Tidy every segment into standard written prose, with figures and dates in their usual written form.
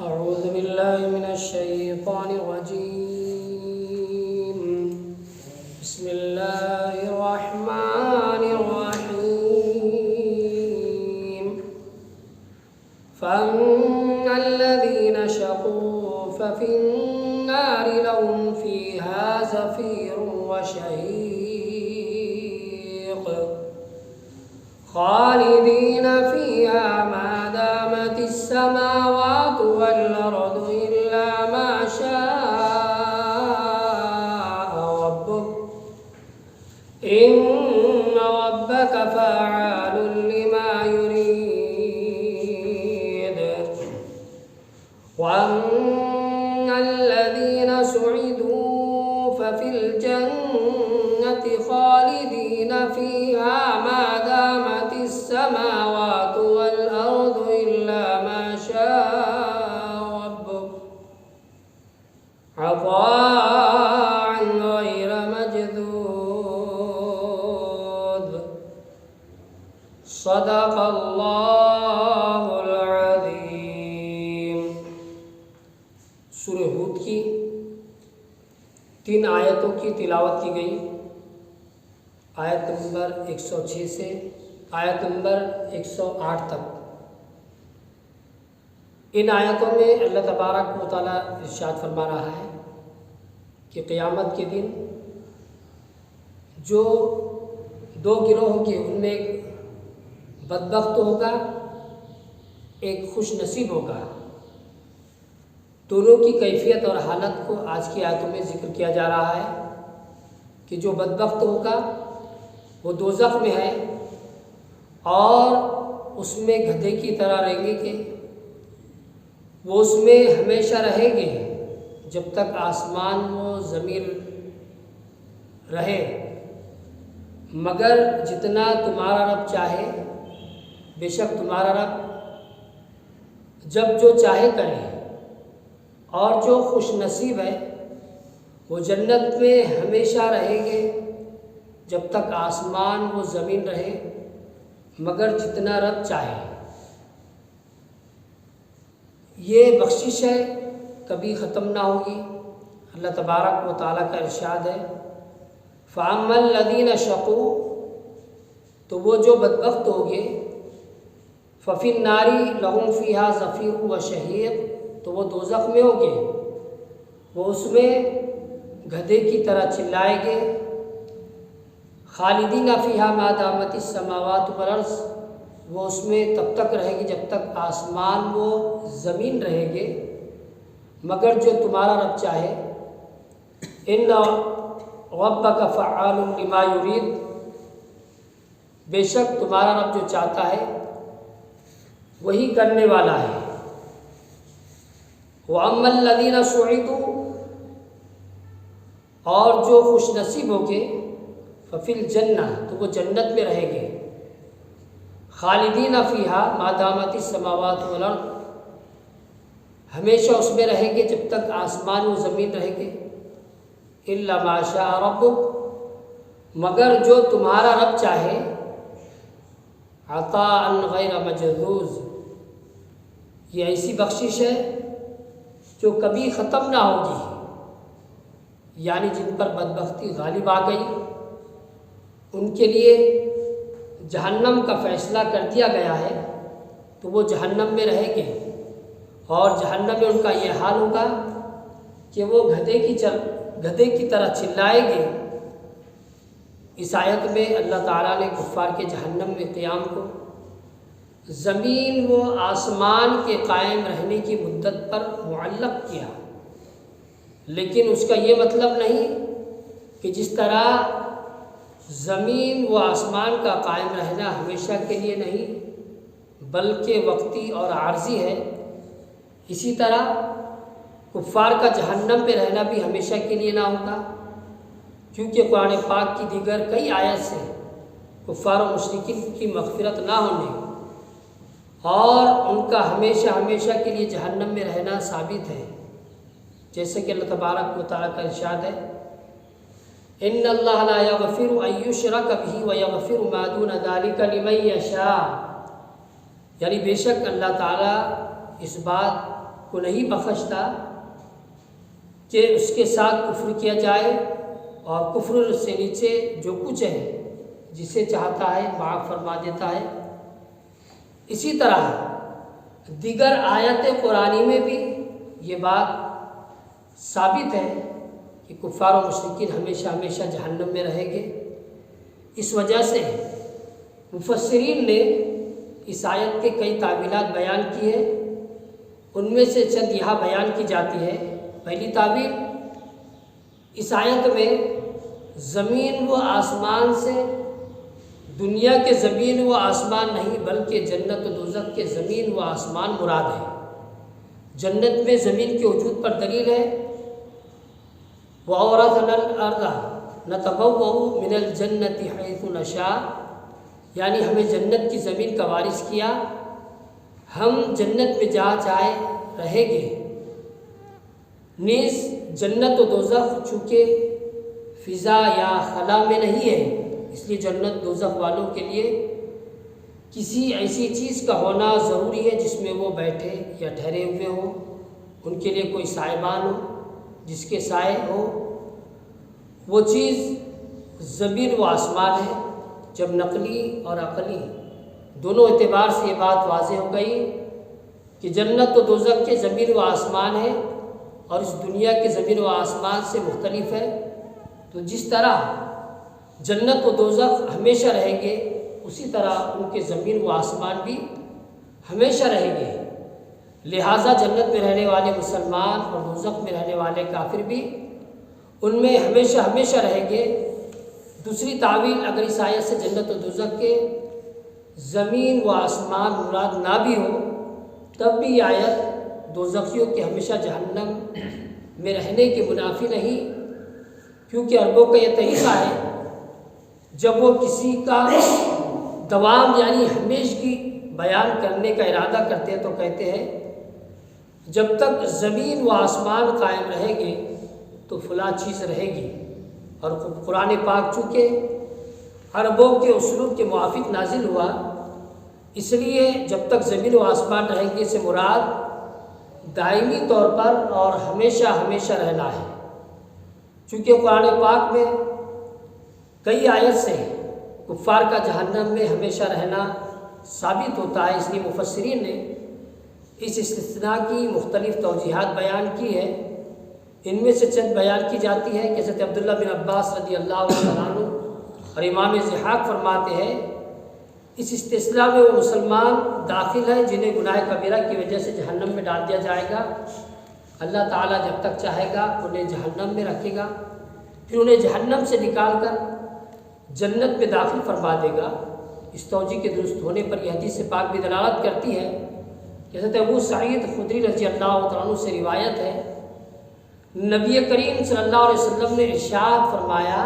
أعوذ بالله من الشيطان الرجيم. بسم الله الرحمن الرحيم. فأما الذين شقوا ففي النار لهم فيها زفير وشهيق خالدين فيها ما دامت السماوات والأرض إلا ما شاء ربك إن ربك فعال لما يريد. وأما الذين سعدوا ففي الجنة خالدين فيها ما دامت السماوات والأرض إلا ما شاء ربك عطاء غير مجذوذ. صدق اللہ العظیم. سورہ ہود کی 3 آیتوں کی تلاوت کی گئی. آیت نمبر 106 سے آیت نمبر 108 تک. ان آیتوں میں اللہ تبارک و تعالیٰ ارشاد فرما رہا ہے کہ قیامت کے دن جو 2 گروہ ہوں گے ان میں ایک بدبخت ہوگا، ایک خوش نصیب ہوگا. دونوں کی کیفیت اور حالت کو آج کی آیتوں میں ذکر کیا جا رہا ہے کہ جو بدبخت ہوگا وہ دوزخ میں ہے اور اس میں گدھے کی طرح رہیں گے کہ وہ اس میں ہمیشہ رہیں گے جب تک آسمان و زمین رہے، مگر جتنا تمہارا رب چاہے. بے شک تمہارا رب جب جو چاہے کرے. اور جو خوش نصیب ہے وہ جنت میں ہمیشہ رہیں گے جب تک آسمان و زمین رہے، مگر جتنا رب چاہے. یہ بخشش ہے، کبھی ختم نہ ہوگی. اللہ تبارک و تعالیٰ کا ارشاد ہے فَأَمَّا الَّذِينَ شَقُوا، تو وہ جو بدبخت ہوگے، فَفِي النَّارِ لَهُمْ فِيهَا زَفِيرٌ وَشَهِيقٌ، تو وہ دوزخ میں ہوں گے، وہ اس میں گدھے کی طرح چلائیں گے. خالدین فیہا ما دامت السماوات والارض، وہ اس میں تب تک رہے گی جب تک آسمان و زمین رہیں گے، مگر جو تمہارا رب چاہے. ان ربک فعال لما یرید، بے شک تمہارا رب جو چاہتا ہے وہی کرنے والا ہے. وَأَمَّا الَّذِينَ سُعِدُوا، اور جو خوش نصیب ہو گے، فَفِي الْجَنَّةِ، تو وہ جنت میں رہیں گے. خالدین فیہا ما دامت السماوات والارض، ہمیشہ اس میں رہیں گے جب تک آسمان و زمین رہیں گے. الا ما شاء ربک، مگر جو تمہارا رب چاہے. عطاء غیر مجذوذ، یہ ایسی بخشش ہے جو کبھی ختم نہ ہوگی. یعنی جن پر بدبختی غالب آ گئی ان کے لیے جہنم کا فیصلہ کر دیا گیا ہے، تو وہ جہنم میں رہیں گے. اور جہنم میں ان کا یہ حال ہوگا کہ وہ گدھے کی طرح چلائیں گے. اس آیت میں اللہ تعالیٰ نے کفار کے جہنم میں قیام کو زمین و آسمان کے قائم رہنے کی مدت پر معلق کیا، لیکن اس کا یہ مطلب نہیں کہ جس طرح زمین و آسمان کا قائم رہنا ہمیشہ کے لیے نہیں بلکہ وقتی اور عارضی ہے، اسی طرح کفار کا جہنم پہ رہنا بھی ہمیشہ کے لیے نہ ہوگا. کیونکہ قرآن پاک کی دیگر کئی آیات سے کفار و مشرکین کی مغفرت نہ ہونے اور ان کا ہمیشہ ہمیشہ کے لیے جہنم میں رہنا ثابت ہے. جیسے کہ اللہ تبارک و تعالیٰ کا ارشاد ہے ان اللہ لا یغفر ان یشرک بہ ویغفر ما دون ذلک لمن یشاء، یعنی بے شک اللہ تعالیٰ اس بات کو نہیں بخشتا کہ اس کے ساتھ کفر کیا جائے، اور کفر سے نیچے جو کچھ ہے جسے چاہتا ہے معاف فرما دیتا ہے۔ اسی طرح دیگر آیت قرآنی میں بھی یہ بات ثابت ہے کہ کفار و مشرکین ہمیشہ ہمیشہ جہنم میں رہیں گے۔ اس وجہ سے مفسرین نے اس آیت کے کئی تعویلات بیان کی ہے، ان میں سے چند یہاں بیان کی جاتی ہے۔ پہلی تعویل، اس آیت میں زمین و آسمان سے دنیا کے زمین و آسمان نہیں بلکہ جنت و دوزخ کے زمین و آسمان مراد ہے۔ جنت میں زمین کے وجود پر دلیل ہے، وَأَوْرَثَنَا الْأَرْضَ نَتَبَوَّأُ مِنَ الْجَنَّةِ حَيْثُ نَشَاءُ، یعنی ہمیں جنت کی زمین کا وارث کیا، ہم جنت میں جہاں چاہے رہیں گے۔ نیز جنت و دوزخ چونکہ فضا یا خلا میں نہیں ہے، اس لیے جنت دوزخ والوں کے لیے کسی ایسی چیز کا ہونا ضروری ہے جس میں وہ بیٹھے یا ٹھہرے ہوئے ہوں، ان کے لیے کوئی سائبان ہو جس کے سائے ہو۔ وہ چیز زمین و آسمان ہے۔ جب نقلی اور عقلی دونوں اعتبار سے یہ بات واضح ہو گئی کہ جنت و دوزخ کے زمین و آسمان ہے اور اس دنیا کے زمین و آسمان سے مختلف ہے، تو جس طرح جنت و دوزخ ہمیشہ رہیں گے اسی طرح ان کے زمین و آسمان بھی ہمیشہ رہیں گے۔ لہٰذا جنت میں رہنے والے مسلمان اور دوزخ میں رہنے والے کافر بھی ان میں ہمیشہ ہمیشہ رہیں گے۔ دوسری تعویل، اگر اس آیت سے جنت و دوزخ کے زمین و آسمان مراد نہ بھی ہو تب بھی یہ آیت دوزخیوں کے ہمیشہ جہنم میں رہنے کے منافی نہیں، کیونکہ عربوں کا یہ طریقہ ہے جب وہ کسی کا دوام یعنی ہمیشگی بیان کرنے کا ارادہ کرتے ہیں تو کہتے ہیں جب تک زمین و آسمان قائم رہیں گے تو فلاں چیز رہے گی، اور قرآن پاک چونکہ عربوں کے اسلوب کے موافق نازل ہوا، اس لیے جب تک زمین و آسمان رہیں گے سے مراد دائمی طور پر اور ہمیشہ ہمیشہ رہنا ہے۔ چونکہ قرآن پاک میں کئی آیت سے کفار کا جہنم میں ہمیشہ رہنا ثابت ہوتا ہے، اس لیے مفسرین نے اس استثناء کی مختلف توجیحات بیان کی ہے۔ ان میں سے چند بیان کی جاتی ہے کہ حضرت عبداللہ بن عباس رضی اللہ عنہ اور امام ضحاک فرماتے ہیں اس استثناء میں وہ مسلمان داخل ہے جنہیں گناہ کبیرہ کی وجہ سے جہنم میں ڈال دیا جائے گا۔ اللہ تعالیٰ جب تک چاہے گا انہیں جہنم میں رکھے گا، پھر انہیں جہنم سے نکال کر جنت میں داخل فرما دے گا۔ اس توجیہ کے درست ہونے پر یہ حدیث پاک بھی دلالت کرتی ہے کہ حضرت ابو سعید خدری رضی اللہ عنہ سے روایت ہے، نبی کریم صلی اللہ علیہ وسلم نے ارشاد فرمایا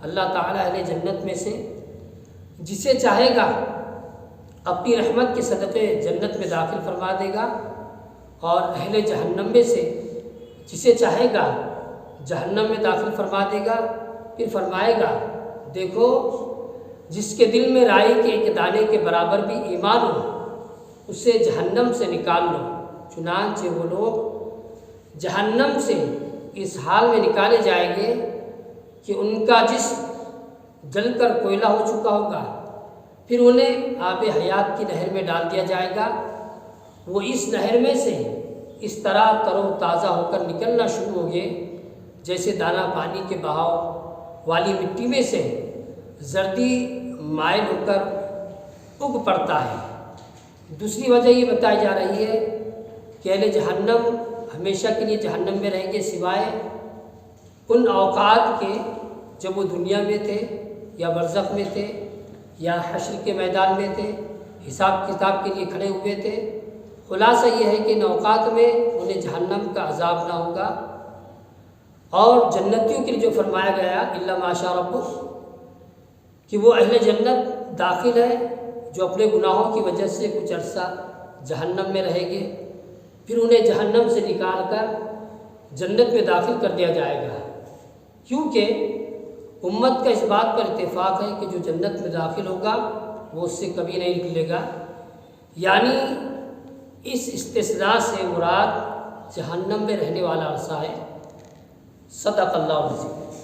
اللہ تعالیٰ اہل جنت میں سے جسے چاہے گا اپنی رحمت کے صدقے جنت میں داخل فرما دے گا، اور اہل جہنم میں سے جسے چاہے گا جہنم میں داخل فرما دے گا۔ پھر فرمائے گا دیکھو جس کے دل میں رائی کے ایک دانے کے برابر بھی ایمان ہو اسے جہنم سے نکال لو۔ چنانچہ وہ لوگ جہنم سے اس حال میں نکالے جائیں گے کہ ان کا جسم جل کر کوئلہ ہو چکا ہوگا، پھر انہیں آب حیات کی نہر میں ڈال دیا جائے گا۔ وہ اس نہر میں سے اس طرح تر و تازہ ہو کر نکلنا شروع ہو گئے جیسے دانہ پانی کے بہاؤ والی مٹی میں سے زردی مائل ہو کر اگ پڑتا ہے۔ دوسری وجہ یہ بتائی جا رہی ہے کہ اہل جہنم ہمیشہ کے لیے جہنم میں رہیں گے سوائے ان اوقات کے جب وہ دنیا میں تھے یا برزخ میں تھے یا حشر کے میدان میں تھے، حساب کتاب کے لیے کھڑے ہوئے تھے۔ خلاصہ یہ ہے کہ ان اوقات میں انہیں جہنم کا عذاب نہ ہوگا، اور جنتیوں کے لیے جو فرمایا گیا الا ما شاء ربک کہ وہ اہل جنت داخل ہے جو اپنے گناہوں کی وجہ سے کچھ عرصہ جہنم میں رہیں گے، پھر انہیں جہنم سے نکال کر جنت میں داخل کر دیا جائے گا، کیونکہ امت کا اس بات پر اتفاق ہے کہ جو جنت میں داخل ہوگا وہ اس سے کبھی نہیں نکلے گا۔ یعنی اس استثناء سے مراد جہنم میں رہنے والا عرصہ ہے۔ صدق اللہ العظیم۔